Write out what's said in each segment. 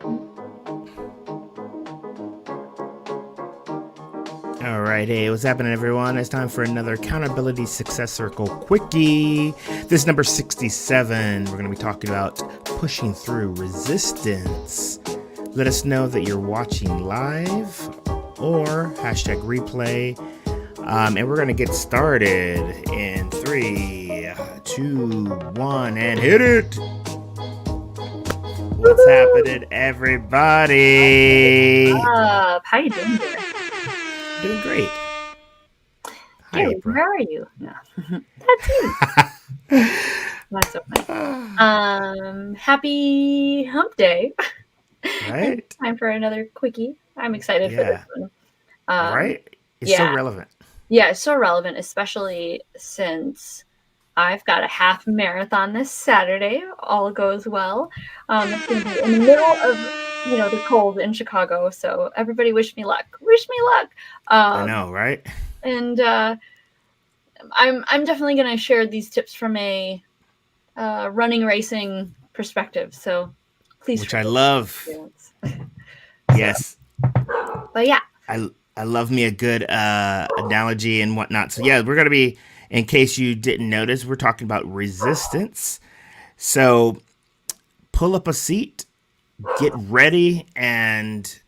All right, hey, what's happening, everyone? It's time for another Accountability Success Circle Quickie. This is number 67. We're going to be talking about pushing through resistance. Let us know that you're watching live or hashtag replay. And we're going to get started in 3, 2, 1, and hit it. What's happening, everybody? How you doing there? Doing great. Hi, Gary, April. where are you? No. That's you. That's so funny. Happy hump day. Right? Time for another quickie. I'm excited for this one. Right? It's so Yeah. relevant. Yeah, it's so relevant, especially since I've got a half marathon this Saturday. All goes well. It's going to be in the middle of, the cold in Chicago. So everybody wish me luck. Wish me luck. I know, right? And I'm definitely going to share these tips from a running racing perspective. So please, Which I love. Yes. But yeah, I love me a good analogy and whatnot. So yeah, we're gonna be, in case you didn't notice, we're talking about resistance. So pull up a seat, get ready, and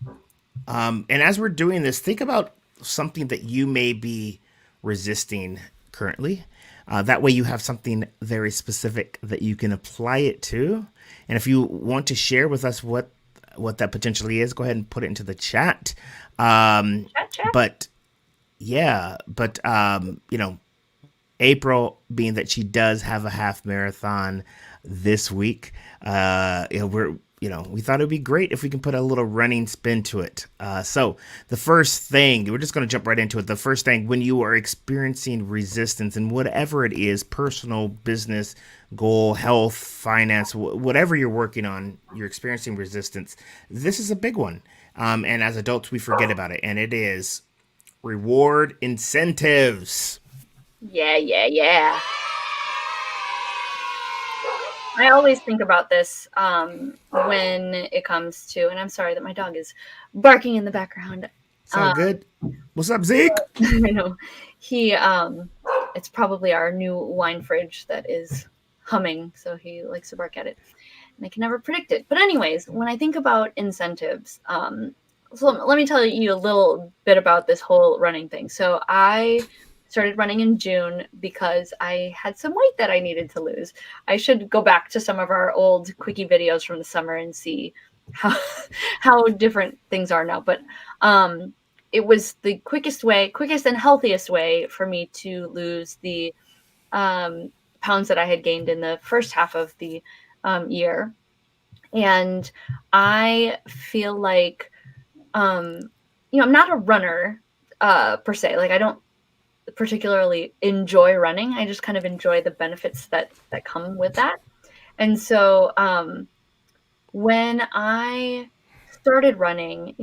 as we're doing this, think about something that you may be resisting currently. That way, you have something very specific that you can apply it to. And if you want to share with us what that potentially is, go ahead and put it into the chat. chat. But yeah, but April, being that she does have a half marathon this week, we thought it would be great if we can put a little running spin to it. So the first thing, we're just going to jump right into it. The first thing, when you are experiencing resistance in whatever it is, personal, business, goal, health, finance, whatever you're working on, you're experiencing resistance. This is a big one. And as adults, we forget about it. And it is reward incentives. Yeah. I always think about this when it comes to, and I'm sorry that my dog is barking in the background. It's all good. What's up, Zeke? I know. It's probably our new wine fridge that is humming, so he likes to bark at it. And I can never predict it. But anyways, when I think about incentives, so let me tell you a little bit about this whole running thing. So I started running in June because I had some weight that I needed to lose. I should go back to some of our old quickie videos from the summer and see how different things are now. But it was the quickest and healthiest way for me to lose the pounds that I had gained in the first half of the year. And I feel like, I'm not a runner per se. Like I don't particularly enjoy running. I just kind of enjoy the benefits that come with that. And so when I started running,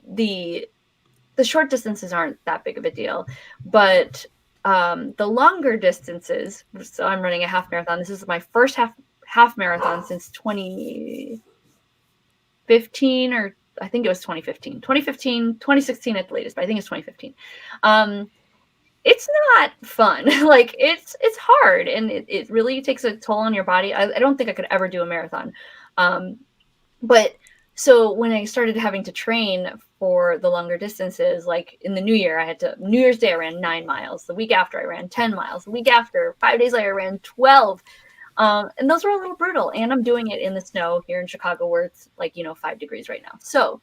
the short distances aren't that big of a deal, but the longer distances, so I'm running a half marathon. This is my first half marathon since 2015, or I think it was 2015, 2016 at the latest, but I think it's 2015. It's not fun. Like it's hard, and it really takes a toll on your body. I don't think I could ever do a marathon. But so when I started having to train for the longer distances, like in the New Year's Day, I ran 9 miles. The week after, I ran 10 miles. The week after, 5 days later, I ran 12. And those were a little brutal. And I'm doing it in the snow here in Chicago, where it's 5 degrees right now. So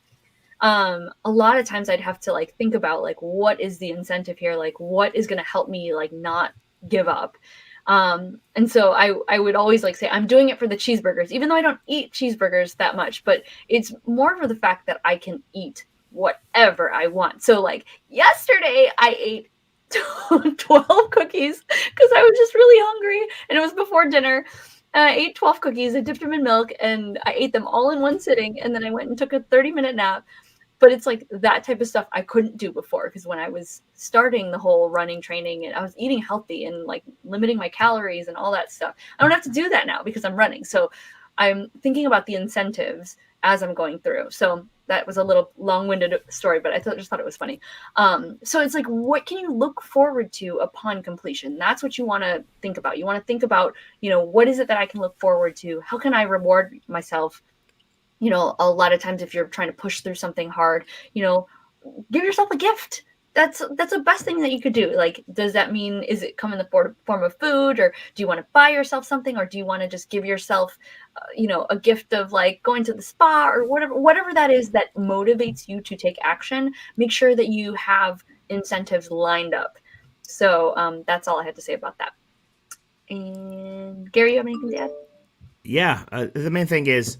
a lot of times I'd have to think about what is the incentive here? Like what is going to help me not give up? And so I would always say, I'm doing it for the cheeseburgers, even though I don't eat cheeseburgers that much, but it's more for the fact that I can eat whatever I want. So yesterday I ate 12 cookies because I was just really hungry, and it was before dinner. I ate 12 cookies, I dipped them in milk, and I ate them all in one sitting, and then I went and took a 30-minute nap. But it's that type of stuff I couldn't do before, because when I was starting the whole running training and I was eating healthy and limiting my calories and all that stuff, I don't have to do that now because I'm running. So I'm thinking about the incentives as I'm going through. So that was a little long-winded story, but I just thought it was funny. So it's like, what can you look forward to upon completion? That's what you want to think about. You want to think about, what is it that I can look forward to? How can I reward myself? A lot of times if you're trying to push through something hard, give yourself a gift. That's the best thing that you could do. Like, does that mean, is it come in the form of food, or do you want to buy yourself something, or do you want to just give yourself, a gift of like going to the spa or whatever that is that motivates you to take action? Make sure that you have incentives lined up. So that's all I had to say about that. And Gary, you have anything to add? Yeah, the main thing is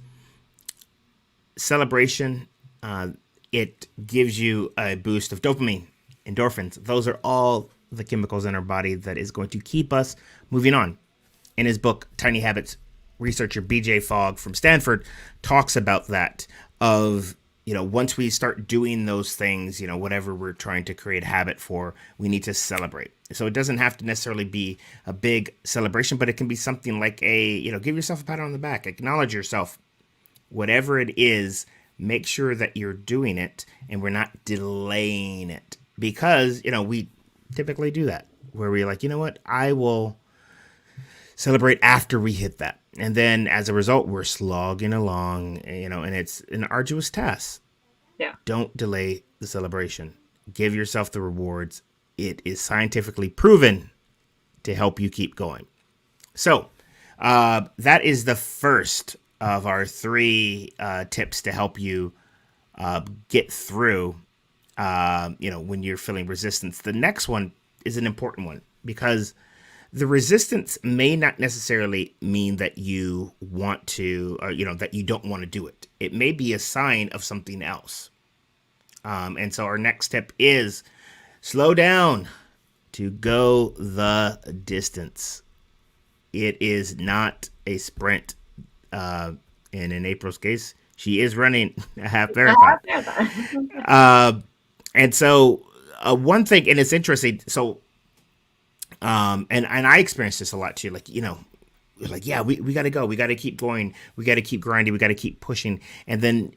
celebration. Uh, it gives you a boost of dopamine, endorphins. Those are all the chemicals in our body that is going to keep us moving on. In his book, Tiny Habits, researcher BJ Fogg from Stanford talks about that of, once we start doing those things, whatever we're trying to create habit for, we need to celebrate. So it doesn't have to necessarily be a big celebration, but it can be something like give yourself a pat on the back, acknowledge yourself. Whatever it is, make sure that you're doing it and we're not delaying it. Because, we typically do that where we're like, what, I will celebrate after we hit that. And then as a result, we're slogging along, and it's an arduous task. Yeah. Don't delay the celebration. Give yourself the rewards. It is scientifically proven to help you keep going. So that is the first of our 3 tips to help you get through, when you're feeling resistance. The next one is an important one because the resistance may not necessarily mean that you want to, or, that you don't want to do it. It may be a sign of something else. And so our next tip is slow down to go the distance. It is not a sprint. And in April's case, she is running a half marathon. And so one thing, and it's interesting. So, and I experienced this a lot too. Like, yeah, we got to go. We got to keep going. We got to keep grinding. We got to keep pushing. And then,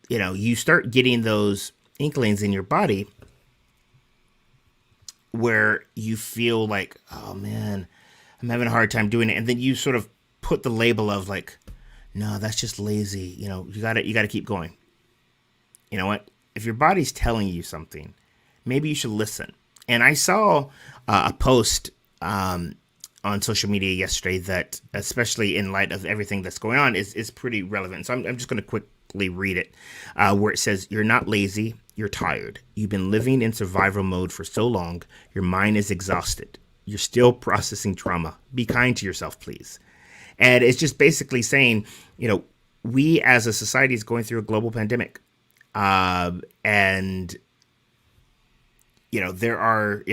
you start getting those inklings in your body where you feel like, oh man, I'm having a hard time doing it. And then you sort of put the label of like, no, that's just lazy. You gotta keep going. You know what? If your body's telling you something, maybe you should listen. And I saw a post on social media yesterday that, especially in light of everything that's going on, is pretty relevant. So I'm just going to quickly read it, where it says, "You're not lazy. You're tired. You've been living in survival mode for so long. Your mind is exhausted. You're still processing trauma. Be kind to yourself, please." And it's just basically saying, we as a society is going through a global pandemic. And, there are,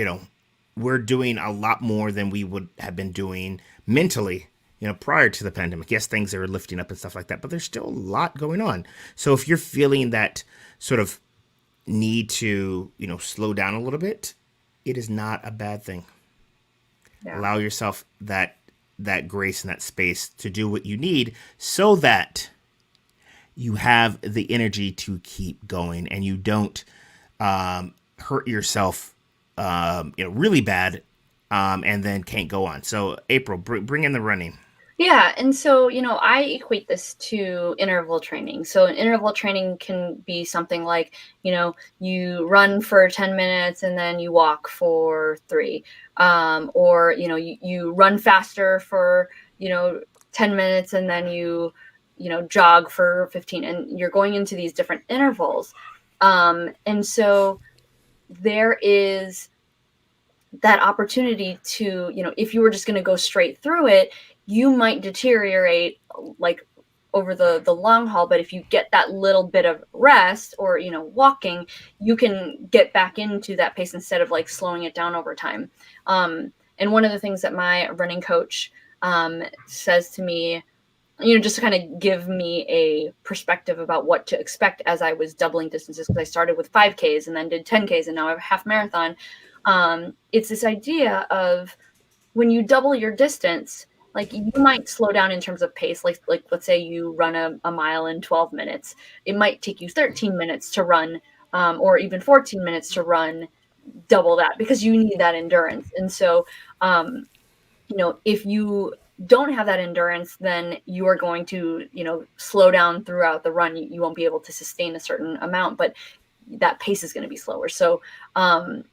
we're doing a lot more than we would have been doing mentally, prior to the pandemic. Yes, things are lifting up and stuff like that, but there's still a lot going on. So if you're feeling that sort of need to, slow down a little bit, it is not a bad thing. Yeah. Allow yourself that grace and that space to do what you need so that you have the energy to keep going and you don't hurt yourself really bad and then can't go on. So April, bring in the running. Yeah. And so, I equate this to interval training. So an interval training can be something like, you run for 10 minutes and then you walk for 3. Or, you run faster for, 10 minutes and then you jog for 15, and you're going into these different intervals. And so there is that opportunity to, if you were just going to go straight through it, you might deteriorate like over the long haul. But if you get that little bit of rest or, walking, you can get back into that pace instead of like slowing it down over time. And one of the things that my running coach says to me, just to kind of give me a perspective about what to expect as I was doubling distances, because I started with 5Ks and then did 10Ks and now I have a half marathon. It's this idea of when you double your distance, Like you might slow down in terms of pace. Like let's say you run a mile in 12 minutes. It might take you 13 minutes to run, or even 14 minutes to run double that, because you need that endurance. And so, if you don't have that endurance, then you are going to, slow down throughout the run. You won't be able to sustain a certain amount, but that pace is going to be slower. So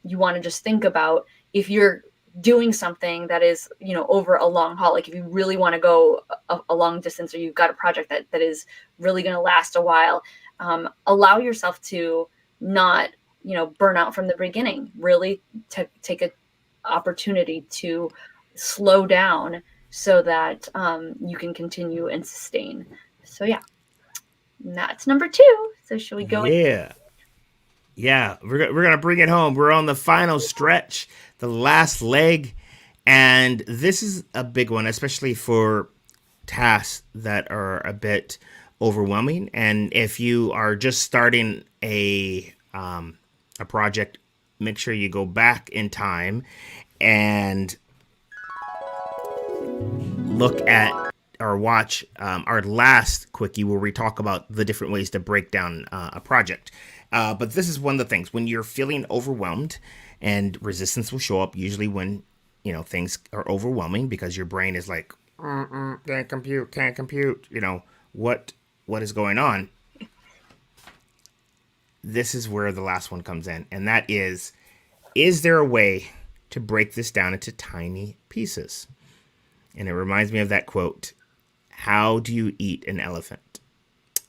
you want to just think about, if you're doing something that is, over a long haul, like if you really want to go a long distance, or you've got a project that is really going to last a while, allow yourself to not, burn out from the beginning. Really take a opportunity to slow down so that you can continue and sustain. So yeah, that's number 2. So should we go? Yeah. Yeah, we're gonna bring it home. We're on the final stretch, the last leg, and this is a big one, especially for tasks that are a bit overwhelming. And if you are just starting a project, make sure you go back in time and look at or watch our last quickie where we talk about the different ways to break down a project. But this is one of the things when you're feeling overwhelmed, and resistance will show up usually when things are overwhelming, because your brain is like, can't compute. What is going on? This is where the last one comes in, and that is there a way to break this down into tiny pieces? And it reminds me of that quote, how do you eat an elephant?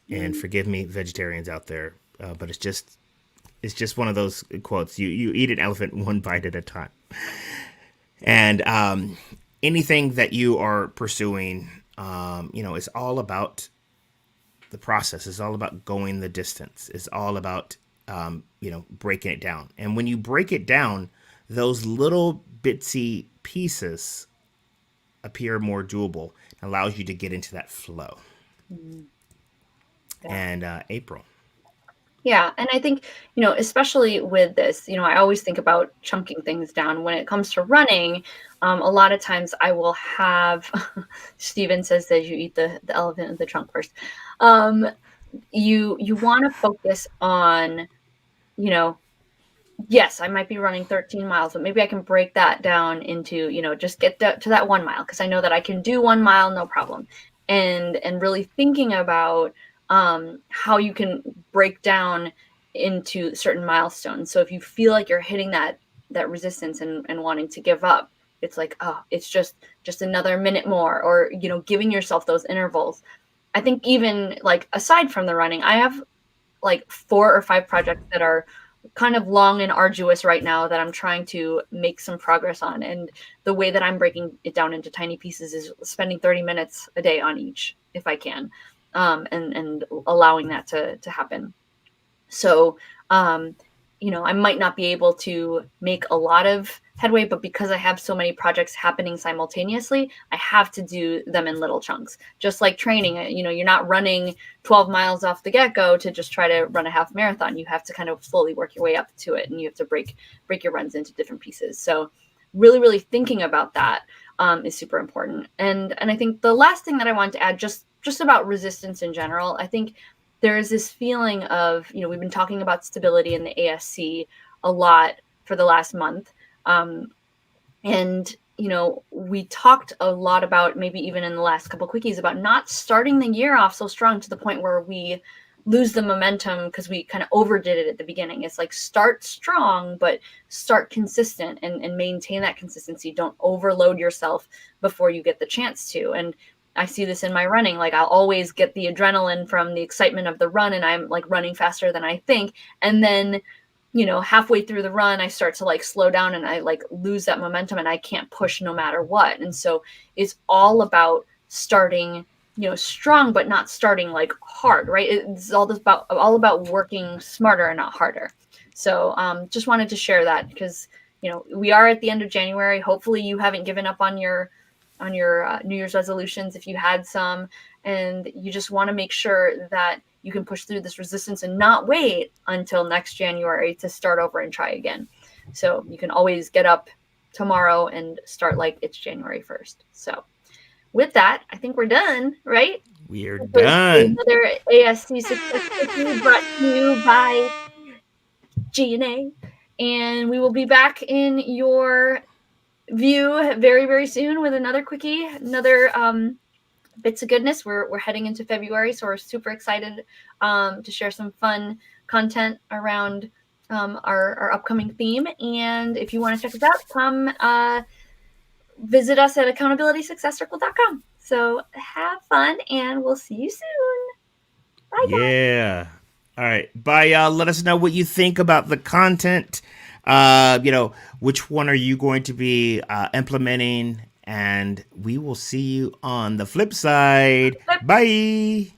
And forgive me, vegetarians out there, but it's just one of those quotes. You eat an elephant one bite at a time. And anything that you are pursuing, is all about the process. It's all about going the distance. It's all about breaking it down. And when you break it down, those little bitsy pieces appear more doable. It allows you to get into that flow. Yeah. And Apryl. Yeah, and I think, especially with this, I always think about chunking things down. When it comes to running, a lot of times I will have, Steven says that you eat the elephant in the trunk first. You want to focus on, yes, I might be running 13 miles, but maybe I can break that down into, just get to that 1 mile, because I know that I can do 1 mile, no problem. And really thinking about how you can break down into certain milestones. So if you feel like you're hitting that resistance and wanting to give up, it's like, oh, it's just another minute more, or giving yourself those intervals. I think even like aside from the running, I have like 4 or 5 projects that are kind of long and arduous right now that I'm trying to make some progress on. And the way that I'm breaking it down into tiny pieces is spending 30 minutes a day on each, if I can, and allowing that to happen. So, I might not be able to make a lot of headway, but because I have so many projects happening simultaneously, I have to do them in little chunks. Just like training, you're not running 12 miles off the get-go to just try to run a half marathon. You have to kind of slowly work your way up to it, and you have to break your runs into different pieces. So really, really thinking about that is super important. And I think the last thing that I want to add, just about resistance in general, I think there is this feeling of, we've been talking about stability in the ASC a lot for the last month. And, we talked a lot about, maybe even in the last couple of quickies, about not starting the year off so strong to the point where we lose the momentum because we kind of overdid it at the beginning. It's like, start strong, but start consistent and maintain that consistency. Don't overload yourself before you get the chance to. And I see this in my running. Like, I'll always get the adrenaline from the excitement of the run, and I'm like running faster than I think. And then, halfway through the run, I start to like slow down, and I like lose that momentum, and I can't push no matter what. And so it's all about starting, strong, but not starting like hard, right? It's all about working smarter and not harder. So just wanted to share that, because, we are at the end of January. Hopefully you haven't given up on your New Year's resolutions, if you had some, and you just want to make sure that you can push through this resistance and not wait until next January to start over and try again. So you can always get up tomorrow and start like it's January 1st. So with that, I think we're done, right? We are This was done. another ASC Success Quickie brought to you by G&A. And we will be back in your view very, very soon with another Quickie, another bits of goodness. We're heading into February, so we're super excited to share some fun content around our upcoming theme. And if you want to check us out, come visit us at accountabilitysuccesscircle.com. So have fun, and we'll see you soon. Bye, guys. Yeah. All right. Bye, y'all. Let us know what you think about the content. Which one are you going to be implementing? And we will see you on the flip side. Bye.